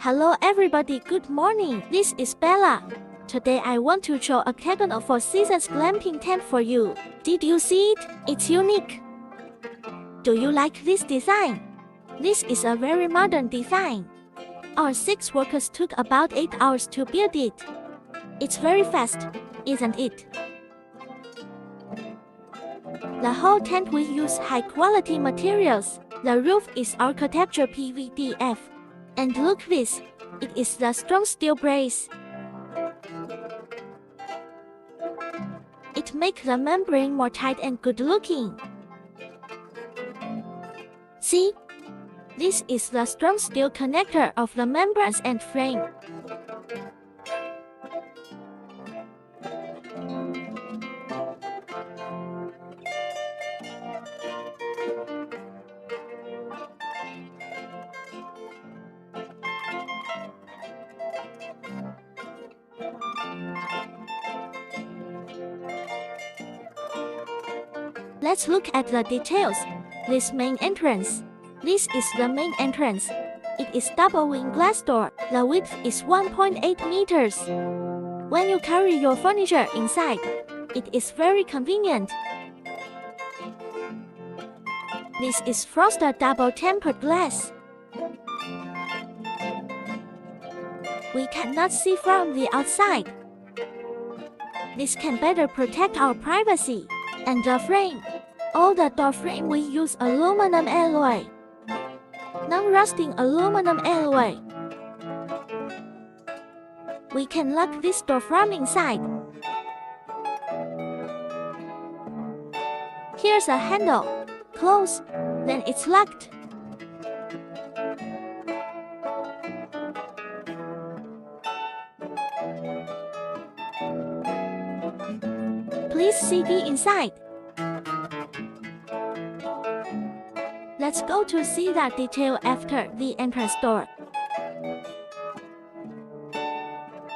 Hello everybody, good morning. This is Bella. Today I want to show a cabin of 4 seasons glamping tent for you. Did you see it? It's unique. Do you like this design? This is a very modern design. Our 6 workers took about 8 hours to build it. It's very fast, isn't it? The whole tent will use high-quality materials. The roof is architecture PVDF. And look this, it is the strong steel brace. It makes the membrane more tight and good looking. See? This is the strong steel connector of the membranes and frame. Let's look at the details. This main entrance. This is the main entrance. It is double wing glass door. The width is 1.8 meters. When you carry your furniture inside, it is very convenient. This is frosted double tempered glass. We cannot see from the outside. This can better protect our privacy. And the frame. All the door frame we use aluminum alloy. Non-rusting aluminum alloy. We can lock this door from inside. Here's a handle. Close, then it's locked. Please see the inside. Let's go to see that detail after the entrance door.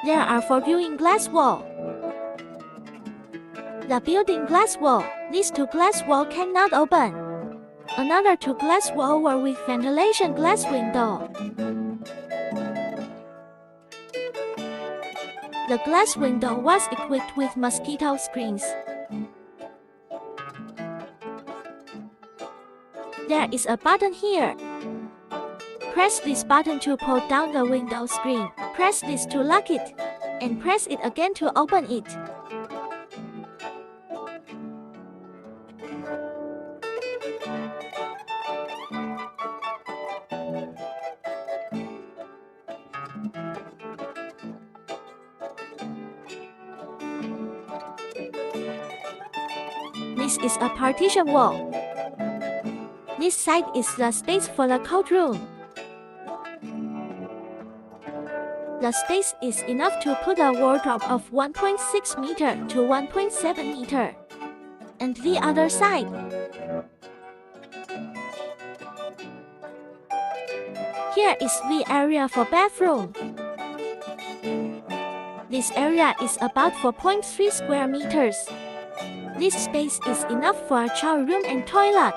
There are 4 viewing glass walls. The building glass wall, these 2 glass walls cannot open. Another 2 glass walls were with ventilation glass window. The glass window was equipped with mosquito screens. There is a button here. Press this button to pull down the window screen. Press this to lock it. And press it again to open it. This is a partition wall. This side is the space for the cold room. The space is enough to put a wardrobe of 1.6 meter to 1.7 meter. And the other side. Here is the area for bathroom. This area is about 4.3 square meters. This space is enough for a shower room and toilet.